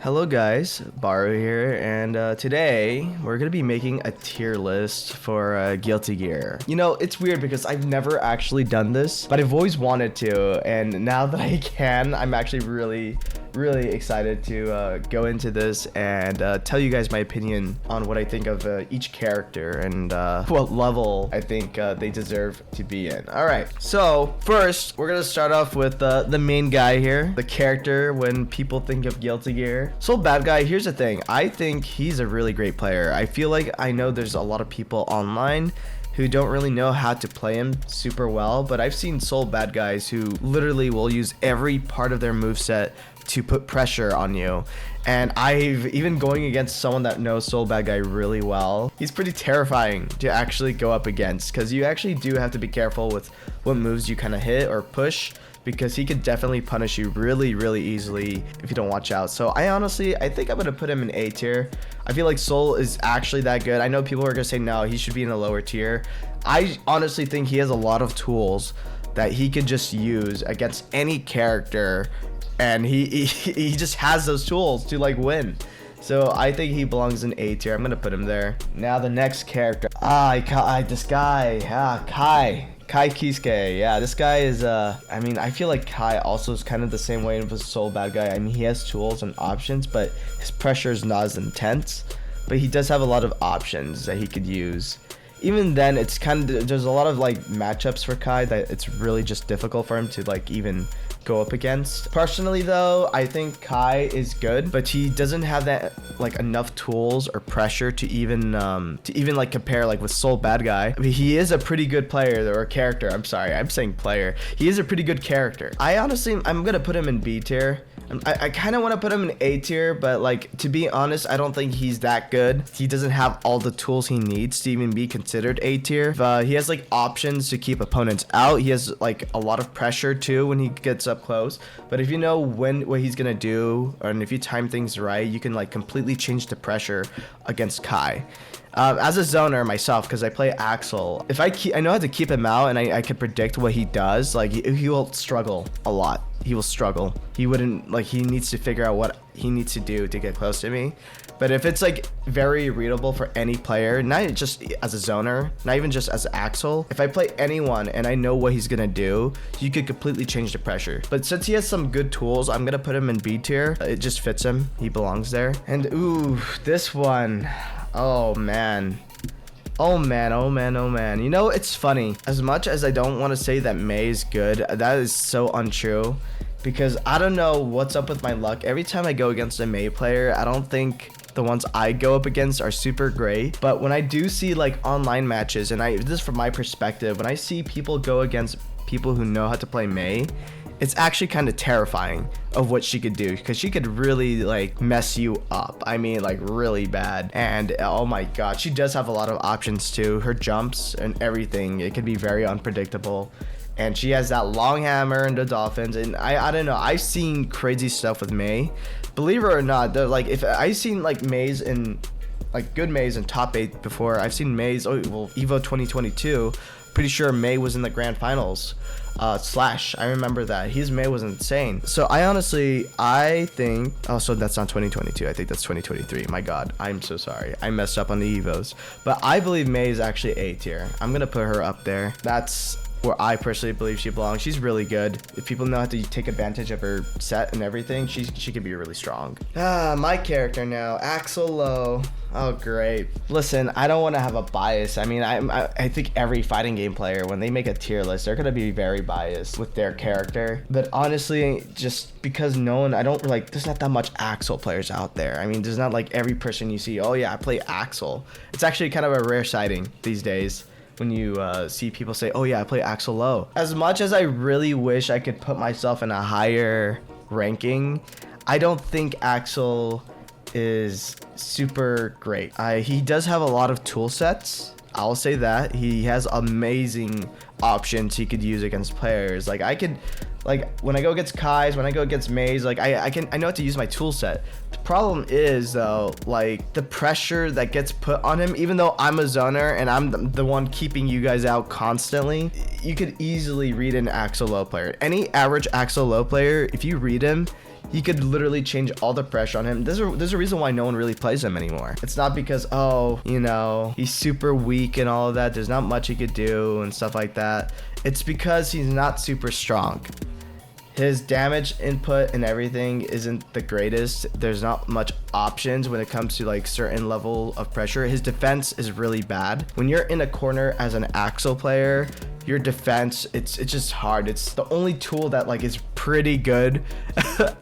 Hello guys, Bahru here, and today we're gonna be making a tier list for Guilty Gear. You know, it's weird because I've never actually done this, but I've always wanted to, and now that I can, I'm actually really excited to go into this and tell you guys my opinion on what I think of each character and what level I think they deserve to be in. Alright, so first we're gonna start off with the main guy here, the character when people think of Guilty Gear. Soul Bad Guy, here's the thing, I think he's a really great player. I feel like I know there's a lot of people online who don't really know how to play him super well, but I've seen Soul Bad Guys who literally will use every part of their moveset to put pressure on you. And I've even going against someone that knows Soul Bad Guy really well, he's pretty terrifying to actually go up against, because you actually do have to be careful with what moves you kind of hit or push, because he could definitely punish you really easily if you don't watch out. So I think I'm gonna put him in A tier. I feel like Soul is actually that good. I know people are gonna say no, he should be in a lower tier. I honestly think he has a lot of tools that he could just use against any character, and he just has those tools to like win. So I think he belongs in A tier. I'm gonna put him there. Now the next character, this guy, Kai Kisuke. Yeah, this guy is I mean, I feel like Kai also is kind of the same way with Soul Bad Guy. I mean, he has tools and options, but his pressure is not as intense, but he does have a lot of options that he could use. Even then, it's kind of, there's a lot of like matchups for Kai that it's really just difficult for him to like even go up against. Personally though, I think Kai is good, but he doesn't have that like enough tools or pressure to even like compare like with Soul Bad Guy. I mean, he is a pretty good player or character. I'm sorry, I'm saying player. He is a pretty good character. I'm gonna put him in B tier. I kind of want to put him in A tier, but like, to be honest, I don't think he's that good. He doesn't have all the tools he needs to even be considered A tier. He has like options to keep opponents out. He has like a lot of pressure too when he gets up close. But if you know what he's gonna do, and if you time things right, you can like completely change the pressure against Kai. As a zoner myself, because I play Axel, if I know how to keep him out and I can predict what he does, like he will struggle a lot. He will struggle. He wouldn't, like, he needs to figure out what he needs to do to get close to me. But if it's like very readable for any player, not just as a zoner, not even just as Axel, if I play anyone and I know what he's gonna do, you could completely change the pressure. But since he has some good tools, I'm gonna put him in B tier. It just fits him. He belongs there. And ooh, this one. Oh man. Oh man. You know, it's funny. As much as I don't want to say that Mei is good, that is so untrue. Because I don't know what's up with my luck. Every time I go against a Mei player, I don't think the ones I go up against are super great. But when I do see like online matches, and this is from my perspective, when I see people go against people who know how to play Mei, it's actually kind of terrifying of what she could do, because she could really like mess you up. I mean, like really bad. And oh my god, she does have a lot of options too. Her jumps and everything, it can be very unpredictable. And she has that long hammer and the dolphins, and I don't know, I've seen crazy stuff with Mei. Believe it or not, like, if I've seen like Mei's in like good Mei's in top 8 before. I've seen Mei's, Evo 2022, pretty sure Mei was in the grand finals. Slash, I remember that his Mei was insane. So I think, oh, so that's not 2022, I think that's 2023. My god, I'm so sorry, I messed up on the Evos. But I believe Mei is actually A tier. I'm gonna put her up there. That's where I personally believe she belongs. She's really good. If people know how to take advantage of her set and everything, she could be really strong. My character now, Axel Low. Oh great. Listen, I don't want to have a bias. I mean, I think every fighting game player, when they make a tier list, they're gonna be very biased with their character. But honestly, just because there's not that much Axel players out there. I mean, there's not like every person you see, oh yeah, I play Axel. It's actually kind of a rare sighting these days when you see people say, oh yeah, I play Axel Low. As much as I really wish I could put myself in a higher ranking, I don't think Axel is super great. He does have a lot of tool sets, I'll say that. He has amazing options he could use against players. Like when I go against Kai's, when I go against Mei's, like I know how to use my tool set. The problem is though, like the pressure that gets put on him, even though I'm a zoner and I'm the one keeping you guys out constantly, you could easily read an Axel Low player. Any average Axel Low player, if you read him, he could literally change all the pressure on him. There's a reason why no one really plays him anymore. It's not because, oh, you know, he's super weak and all of that. There's not much he could do and stuff like that. It's because he's not super strong. His damage input and everything isn't the greatest. There's not much options when it comes to like certain level of pressure. His defense is really bad. When you're in a corner as an Axel player, your defense, it's just hard. It's the only tool that like is pretty good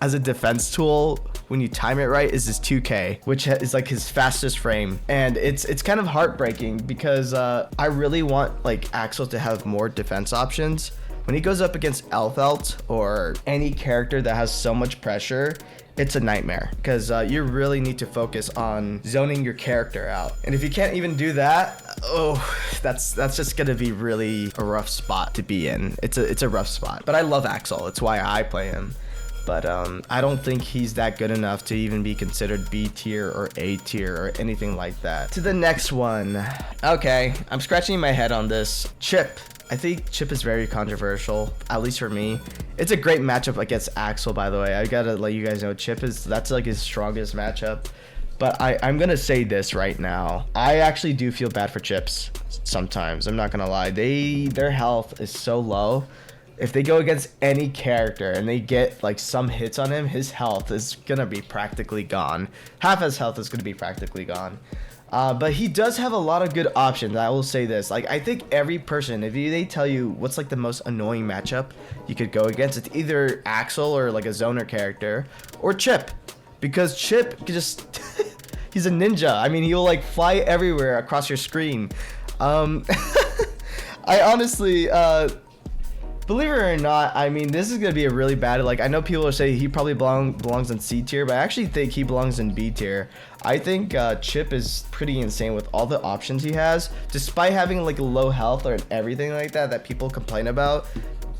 as a defense tool when you time it right is his 2K, which is like his fastest frame. And it's kind of heartbreaking because I really want like Axel to have more defense options. When he goes up against Elfelt or any character that has so much pressure, it's a nightmare because you really need to focus on zoning your character out. And if you can't even do that, oh, that's just gonna be really a rough spot to be in. It's a rough spot. But I love Axel. It's why I play him. But I don't think he's that good enough to even be considered B tier or A tier or anything like that. To the next one. Okay, I'm scratching my head on this. Chip. I think Chip is very controversial, at least for me. It's a great matchup against Axel, by the way. I gotta let you guys know, that's like his strongest matchup. But I'm gonna say this right now. I actually do feel bad for Chips sometimes. I'm not gonna lie. Their health is so low. If they go against any character and they get like some hits on him, his health is gonna be practically gone. Half his health is gonna be practically gone. But he does have a lot of good options. I will say this. Like, I think every person, if they tell you what's like the most annoying matchup you could go against, it's either Axel or like a zoner character or Chip. Because Chip could just, he's a ninja. I mean, he'll like fly everywhere across your screen. I honestly, believe it or not, I mean, this is going to be a really bad, like, I know people will say he probably belongs in C tier, but I actually think he belongs in B tier. I think Chip is pretty insane with all the options he has. Despite having, like, low health or everything like that people complain about,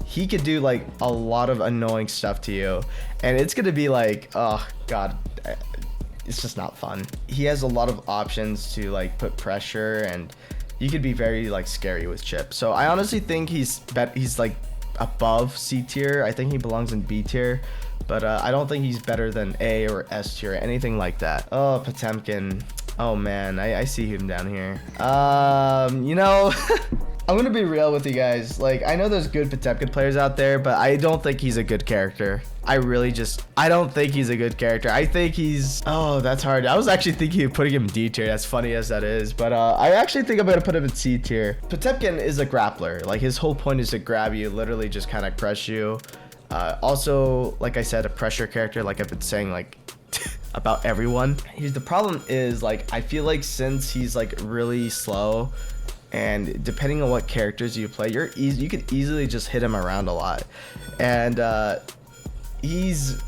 he could do, like, a lot of annoying stuff to you. And it's going to be like, oh, God, it's just not fun. He has a lot of options to, like, put pressure, and you could be very, like, scary with Chip. So I honestly think he's like, above C tier. I think he belongs in B tier, but I don't think he's better than A or S tier or anything like that. Oh, Potemkin. Oh man, I see him down here. You know, I'm gonna be real with you guys. Like, I know there's good Potemkin players out there, but I don't think he's a good character. I don't think he's a good character. I think he's, oh, that's hard. I was actually thinking of putting him in D tier, as funny as that is, but I actually think I'm gonna put him in C tier. Potemkin is a grappler. Like, his whole point is to grab you, literally just kind of crush you. Also, like I said, a pressure character, like I've been saying, like, about everyone. The problem is, like, I feel like since he's, like, really slow, and depending on what characters you play, you could easily just hit him around a lot. And he's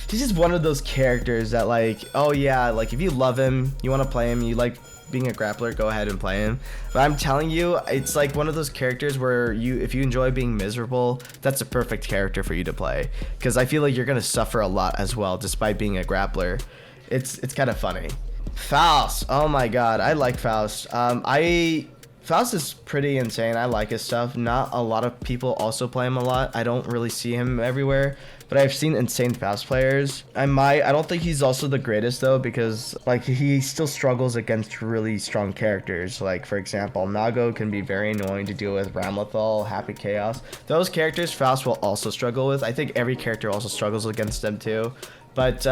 just one of those characters that, like, oh yeah, like, if you love him, you want to play him, you like being a grappler, go ahead and play him. But I'm telling you, it's like one of those characters where if you enjoy being miserable, that's a perfect character for you to play, because I feel like you're gonna suffer a lot as well despite being a grappler. It's kind of funny. Faust, oh my god, I like Faust. Faust is pretty insane. I like his stuff. Not a lot of people also play him a lot. I don't really see him everywhere, but I've seen insane Faust players. I don't think he's also the greatest though, because like he still struggles against really strong characters. Like, for example, Nago can be very annoying to deal with. Ramlethal, Happy Chaos. Those characters Faust will also struggle with. I think every character also struggles against them too. But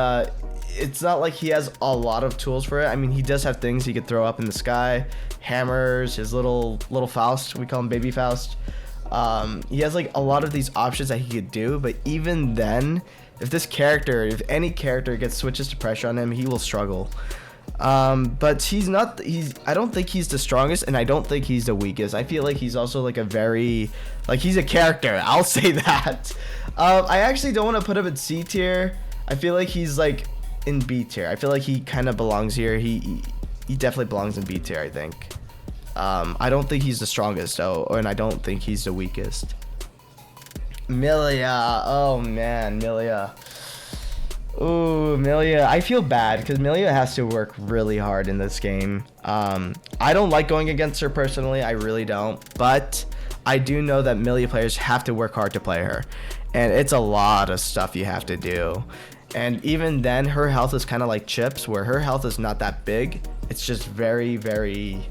it's not like he has a lot of tools for it. I mean, he does have things he could throw up in the sky, hammers, his little Faust, we call him Baby Faust. He has like a lot of these options that he could do, but even then, if any character gets switches to pressure on him, he will struggle. But I don't think he's the strongest, and I don't think he's the weakest. I feel like he's also like he's a character. I'll say that. I actually don't want to put him in C tier. I feel like he's like in B tier. I feel like he kind of belongs here. He definitely belongs in B tier, I think. I don't think he's the strongest though, and I don't think he's the weakest. Milia, oh man, Milia. Ooh, Milia. I feel bad because Milia has to work really hard in this game. I don't like going against her personally. I really don't. But I do know that Millia players have to work hard to play her, and it's a lot of stuff you have to do. And even then, her health is kind of like Chips, where her health is not that big. It's just very, very...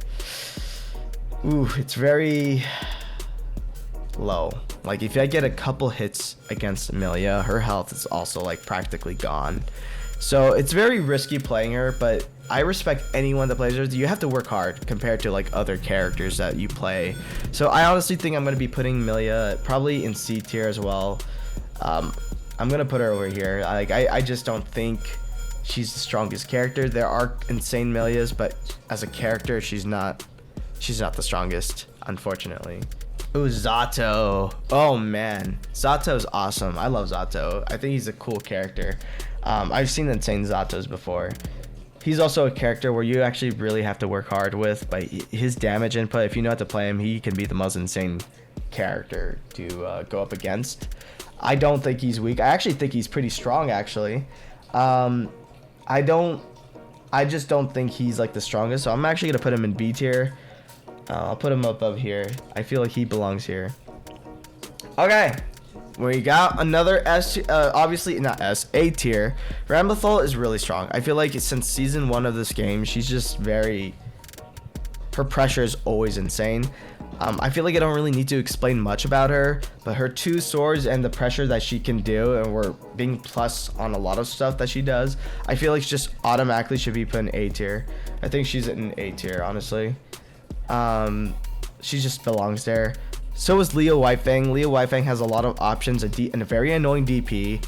it's very low. Like, if I get a couple hits against Millia, her health is also, like, practically gone. So, it's very risky playing her, but I respect anyone that plays her. You have to work hard compared to, like, other characters that you play. So, I honestly think I'm going to be putting Millia probably in C tier as well. I'm gonna put her over here. I just don't think she's the strongest character. There are insane Millias, but as a character, she's not the strongest, unfortunately. Ooh, Zato. Oh man, Zato's awesome. I love Zato. I think he's a cool character. I've seen insane Zatos before. He's also a character where you actually really have to work hard with, but his damage input, if you know how to play him, he can be the most insane character to go up against. I don't think he's weak. I actually think he's pretty strong, actually. I just don't think he's like the strongest, so I'm actually gonna put him in B tier. I'll put him above here. I feel like he belongs here. Okay, we got another S, obviously not S, A tier. Ramlethal is really strong. I feel like since season 1 of this game, she's just very, her pressure is always insane. I feel like I don't really need to explain much about her, but her 2 swords and the pressure that she can do, and we're being plus on a lot of stuff that she does, I feel like she just automatically should be put in A tier. I think she's in A tier, honestly. She just belongs there. So is Leo Whitefang. Leo Whitefang has a lot of options and a very annoying DP.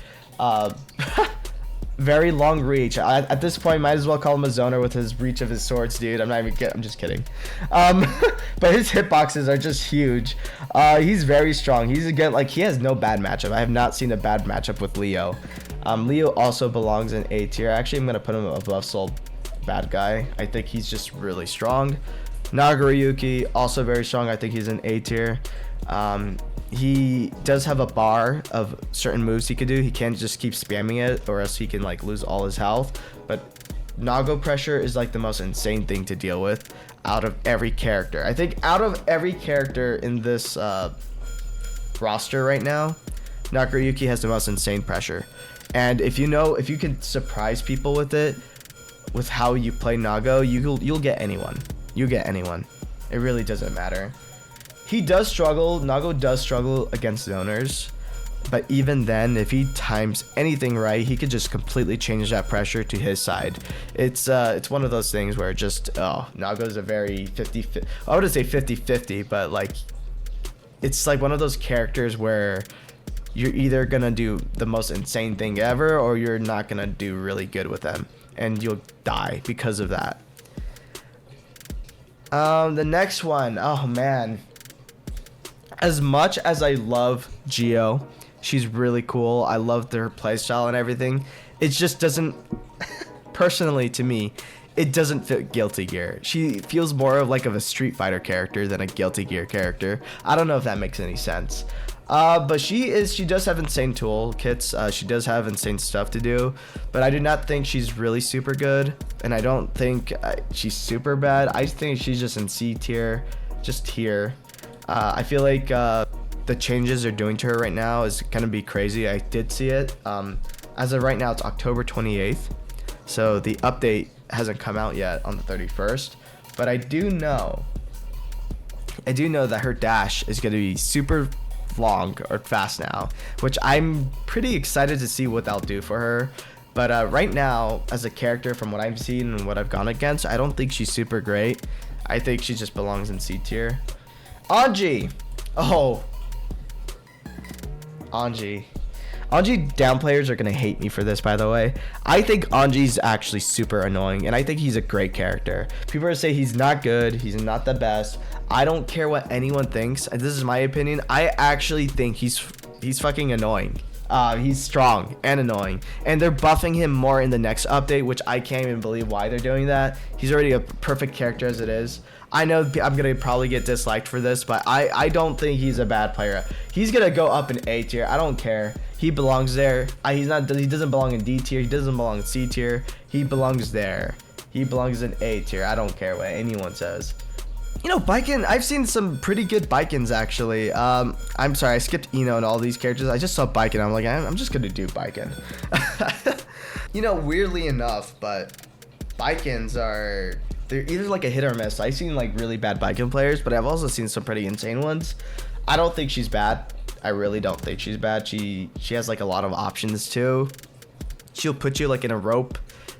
Very long reach. At this point, might as well call him a zoner with his reach of his swords, dude. I'm just kidding. But his hitboxes are just huge. He's very strong. He has no bad matchup. I have not seen a bad matchup with Leo. Leo also belongs in A tier. Actually, I'm gonna put him above Soul Bad Guy. I think he's just really strong. Nagaruyuki, also very strong. I think he's in A tier. He does have a bar of certain moves he could do. He can't just keep spamming it, or else he can like lose all his health. But Nago pressure is like the most insane thing to deal with out of every character. I think out of every character in this roster right now, Nagaruyuki has the most insane pressure. And if you can surprise people with it, with how you play Nago, you'll get anyone. You get anyone. It really doesn't matter. He does struggle. Nago does struggle against zoners, but even then, if he times anything right, he could just completely change that pressure to his side. It's one of those things where Nago's a very 50-50. I wouldn't say 50-50, but like it's like one of those characters where you're either gonna do the most insane thing ever, or you're not gonna do really good with them, and you'll die because of that. The next one, oh man. As much as I love Geo, she's really cool. I love her playstyle and everything. It just doesn't, personally to me, it doesn't fit Guilty Gear. She feels more of a Street Fighter character than a Guilty Gear character. I don't know if that makes any sense. But she does have insane toolkits. She does have insane stuff to do, but I do not think she's really super good, and I don't think she's super bad. I think she's just in C tier, just here. I feel like the changes they're doing to her right now is gonna be crazy. I did see it. As of right now, it's October 28th, so the update hasn't come out yet on the 31st, but I do know that her dash is gonna be super long or fast now, which I'm pretty excited to see what they'll do for her. But right now, as a character, from what I've seen and what I've gone against, I don't think she's super great. I think she just belongs in C tier. Anji. Oh, Anji down players are gonna hate me for this, by the way. I think Anji's actually super annoying, and I think he's a great character. People are saying he's not good, he's not the best. I don't care what anyone thinks. This is my opinion. I actually think he's fucking annoying. He's strong and annoying, and they're buffing him more in the next update, which I can't even believe why they're doing that. He's already a perfect character as it is. I know I'm gonna probably get disliked for this, but I don't think he's a bad player. He's gonna go up in A tier. I don't care. He belongs there. He doesn't belong in D tier. He doesn't belong in C tier. He belongs there. He belongs in A tier. I don't care what anyone says. You know, Baiken, I've seen some pretty good Baikens actually. I'm sorry, I skipped Eno and all these characters. I just saw Baiken. I'm like, I'm just gonna do Baiken. You know, weirdly enough, but Baikens they're either like a hit or miss. I've seen like really bad Baiken players, but I've also seen some pretty insane ones. I don't think she's bad. I really don't think she's bad. She has like a lot of options too. She'll put you like in a rope,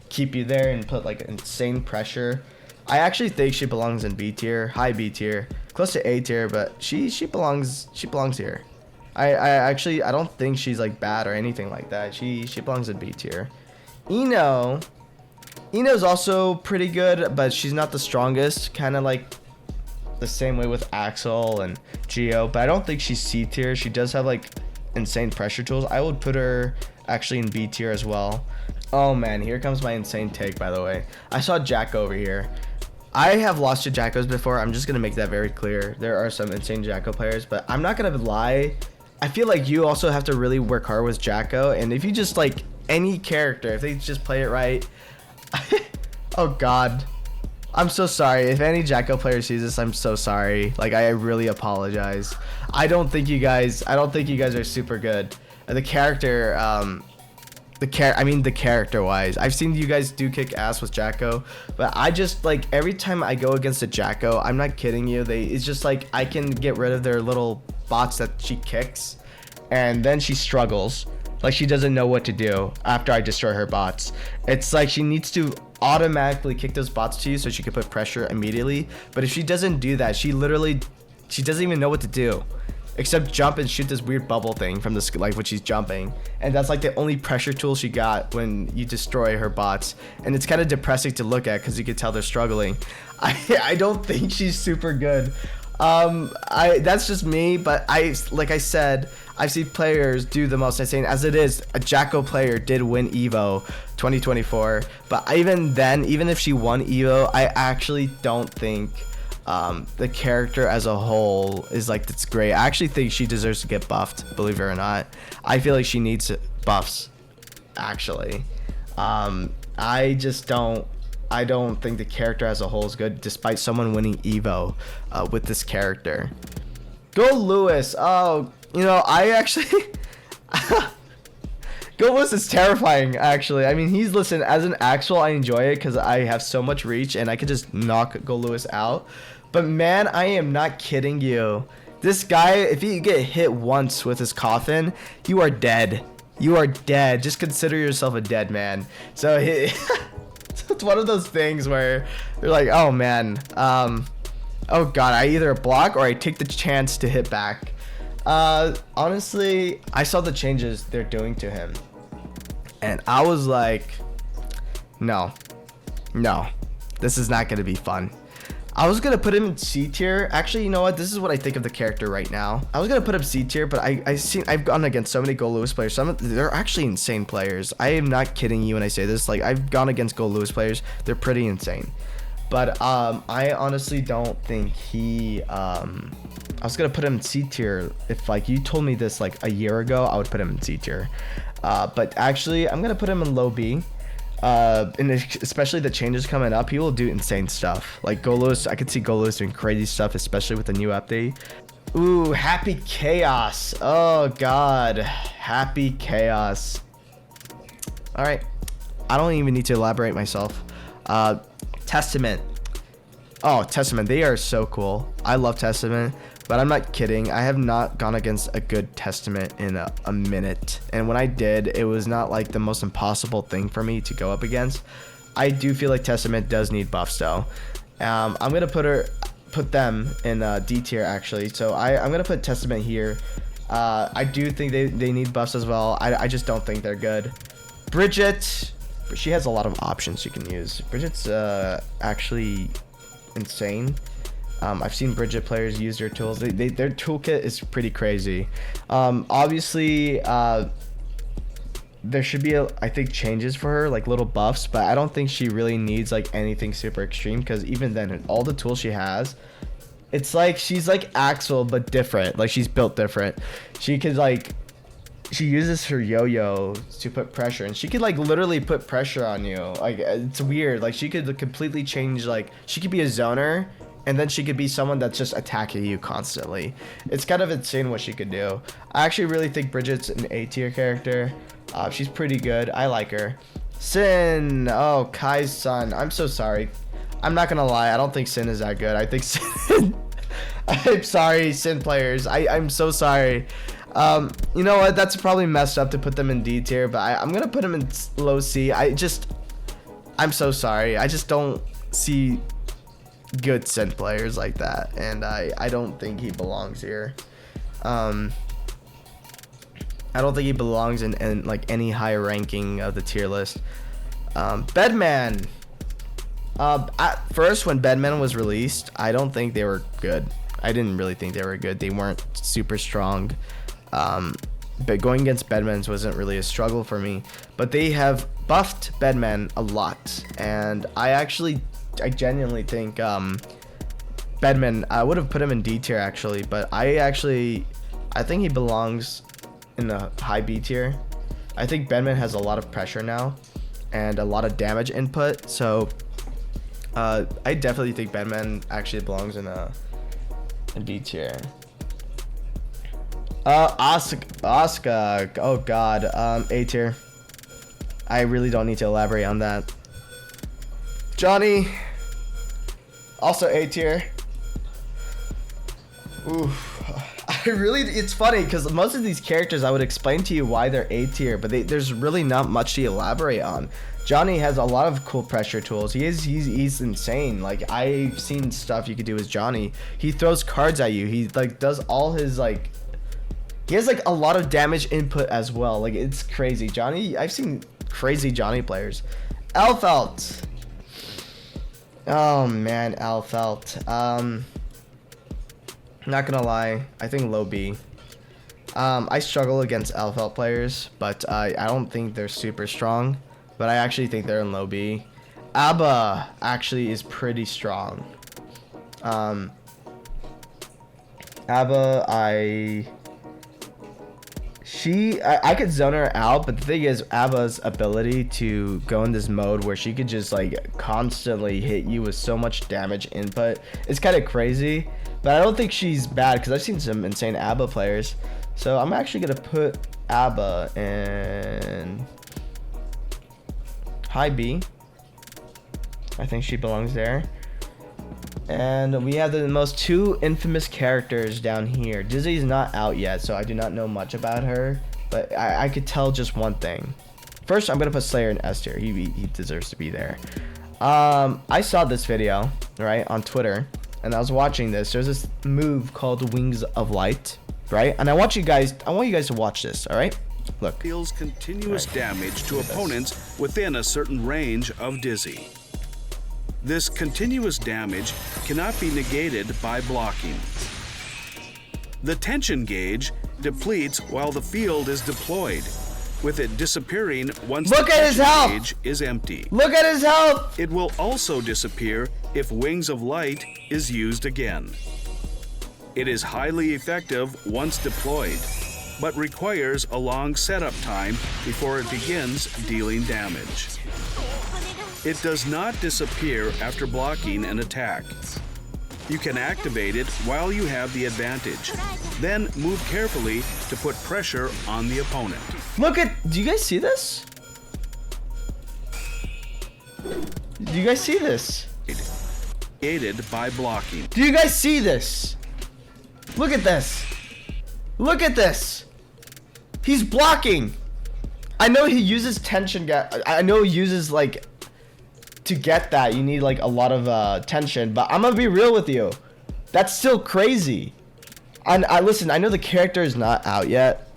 keep you there, and put like insane pressure. I actually think she belongs in B tier, high B tier, close to A tier, but she belongs here. I don't think she's like bad or anything like that. She belongs in B tier. Eno's also pretty good, but she's not the strongest. Kind of like the same way with Axel and Geo, but I don't think she's C tier. She does have like insane pressure tools. I would put her actually in B tier as well. Oh man, here comes my insane take, by the way. I saw Jacko over here. I have lost to Jackos before. I'm just gonna make that very clear. There are some insane Jacko players, but I'm not gonna lie. I feel like you also have to really work hard with Jacko, and if you just like any character, if they just play it right, oh god, I'm so sorry. If any Jacko player sees this, I'm so sorry. Like, I really apologize. I don't think you guys are super good. The character, the character wise, I've seen you guys do kick ass with Jacko, but I just like every time I go against a Jacko, I'm not kidding you, it's just like I can get rid of their little bots that she kicks, and then she struggles. Like, she doesn't know what to do after I destroy her bots. It's like she needs to automatically kick those bots to you so she can put pressure immediately. But if she doesn't do that, she doesn't even know what to do, except jump and shoot this weird bubble thing from the like when she's jumping, and that's like the only pressure tool she got when you destroy her bots. And it's kind of depressing to look at because you can tell they're struggling. I don't think she's super good. That's just me, but like I said, I've seen players do the most insane. As it is, a Jacko player did win Evo 2024, but even then, even if she won Evo, I actually don't think the character as a whole is like that's great. I actually think she deserves to get buffed, believe it or not. I feel like she needs buffs, actually. I don't think the character as a whole is good, despite someone winning Evo with this character. Go Lewis. Oh, you know, I actually Go Lewis is terrifying, actually. I mean, listen, as an Axel, I enjoy it because I have so much reach and I could just knock Go Lewis out. But man, I am not kidding you. This guy, if you get hit once with his coffin, you are dead. You are dead. Just consider yourself a dead man. So it's one of those things where you're like, oh man, oh god, I either block or I take the chance to hit back. Honestly, I saw the changes they're doing to him, and I was like, no, this is not gonna be fun. I was gonna put him in C tier. Actually, you know what? This is what I think of the character right now. I was gonna put him C tier, but I've gone against so many Go Lewis players. They're actually insane players. I am not kidding you when I say this. Like, I've gone against Go Lewis players. They're pretty insane. But I honestly don't think he. I was gonna put him in C tier. If like you told me this like a year ago, I would put him in C tier. But actually, I'm gonna put him in low B. And especially the changes coming up, he will do insane stuff. Like Go Lewis, I could see Go Lewis doing crazy stuff, especially with the new update. Ooh, Happy Chaos. Oh god, Happy Chaos. All right, I don't even need to elaborate myself. Testament. Oh, Testament, they are so cool. I love Testament, but I'm not kidding. I have not gone against a good Testament in a minute. And when I did, it was not like the most impossible thing for me to go up against. I do feel like Testament does need buffs though. I'm going to put them in D tier actually. So I'm going to put Testament here. I do think they need buffs as well. I just don't think they're good. Bridget, she has a lot of options you can use. Bridget's actually insane. I've seen Bridget players use their tools. Their toolkit is pretty crazy. Obviously, there should be I think changes for her, like little buffs, but I don't think she really needs like anything super extreme, because even then, all the tools she has, it's like she's like Axel but different. Like, she's built different. She could like, she uses her yo-yo to put pressure, and she could like literally put pressure on you. Like, it's weird. Like, she could completely change, like she could be a zoner and then she could be someone that's just attacking you constantly. It's kind of insane what she could do. I actually really think Bridget's an A tier character. She's pretty good. I like her. Sin. Oh, Kai's son. I'm so sorry. I'm not gonna lie. I don't think Sin is that good. I think Sin. I'm sorry, Sin players. I'm so sorry. You know what? That's probably messed up to put them in D tier, but I'm gonna put them in low C. I'm so sorry. I just don't see good Sin players like that, and I don't think he belongs here. I don't think he belongs in like any high ranking of the tier list. Bedman. At first, when Bedman was released, I don't think they were good. I didn't really think they were good. They weren't super strong. But going against Bedmans wasn't really a struggle for me. But they have buffed Bedman a lot, and I genuinely think Bedman, I would have put him in D tier actually, but I think he belongs in the high B tier. I think Bedman has a lot of pressure now and a lot of damage input, so I definitely think Bedman actually belongs in B tier. Asuka, oh god, A tier. I really don't need to elaborate on that. Johnny, also A tier. Oof. It's funny because most of these characters I would explain to you why they're A tier, but there's really not much to elaborate on. Johnny has a lot of cool pressure tools. He's insane. Like, I've seen stuff you could do with Johnny. He throws cards at you. He like does all his like. He has like a lot of damage input as well. Like, it's crazy. Johnny, I've seen crazy Johnny players. Elfelt. Oh man, Elfelt. Not gonna lie, I think low B. I struggle against Elfelt players, but I don't think they're super strong. But I actually think they're in low B. Abba actually is pretty strong. Abba, I could zone her out, but the thing is, Abba's ability to go in this mode where she could just like constantly hit you with so much damage input is kind of crazy. But I don't think she's bad because I've seen some insane Abba players. So I'm actually gonna put Abba in high B. I think she belongs there. And we have the most two infamous characters down here. Dizzy's not out yet, so I do not know much about her, but I could tell just one thing. First, I'm gonna put Slayer in S tier. He deserves to be there. I saw this video, right, on Twitter, and I was watching this. There's this move called Wings of Light, right? And I want you guys to watch this, all right? Look. Deals continuous damage to opponents within a certain range of Dizzy. This continuous damage cannot be negated by blocking. The tension gauge depletes while the field is deployed, with it disappearing once the tension gauge is empty. Look at his health! It will also disappear if Wings of Light is used again. It is highly effective once deployed, but requires a long setup time before it begins dealing damage. It does not disappear after blocking an attack. You can activate it while you have the advantage, then move carefully to put pressure on the opponent. Do you guys see this? Do you guys see this? Aided by blocking. Do you guys see this? Look at this. Look at this. He's blocking. I know he uses tension. I know he uses like, to get that you need like a lot of tension, but I'm gonna be real with you, that's still crazy. And listen, I know the character is not out yet,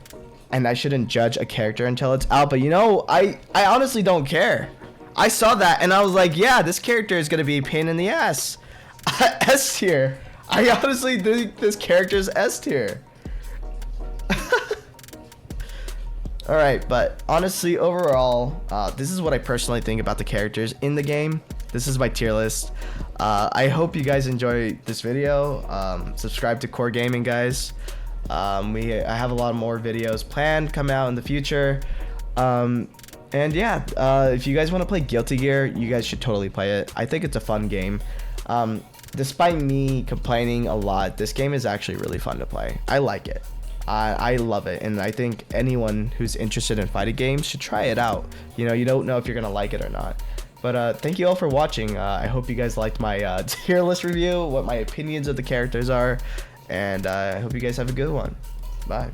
and I shouldn't judge a character until it's out, but you know, I honestly don't care. I saw that and I was like, yeah, this character is gonna be a pain in the ass. S tier. I honestly think this character is S tier. Alright, but honestly, overall, this is what I personally think about the characters in the game. This is my tier list. I hope you guys enjoy this video. Subscribe to Core Gaming, guys. I have a lot more videos planned come out in the future. And yeah, if you guys want to play Guilty Gear, you guys should totally play it. I think it's a fun game. despite me complaining a lot, this game is actually really fun to play. I like it. I love it, and I think anyone who's interested in fighting games should try it out. You know, you don't know if you're gonna like it or not. But thank you all for watching. I hope you guys liked my tier list review, what my opinions of the characters are, and I hope you guys have a good one. Bye.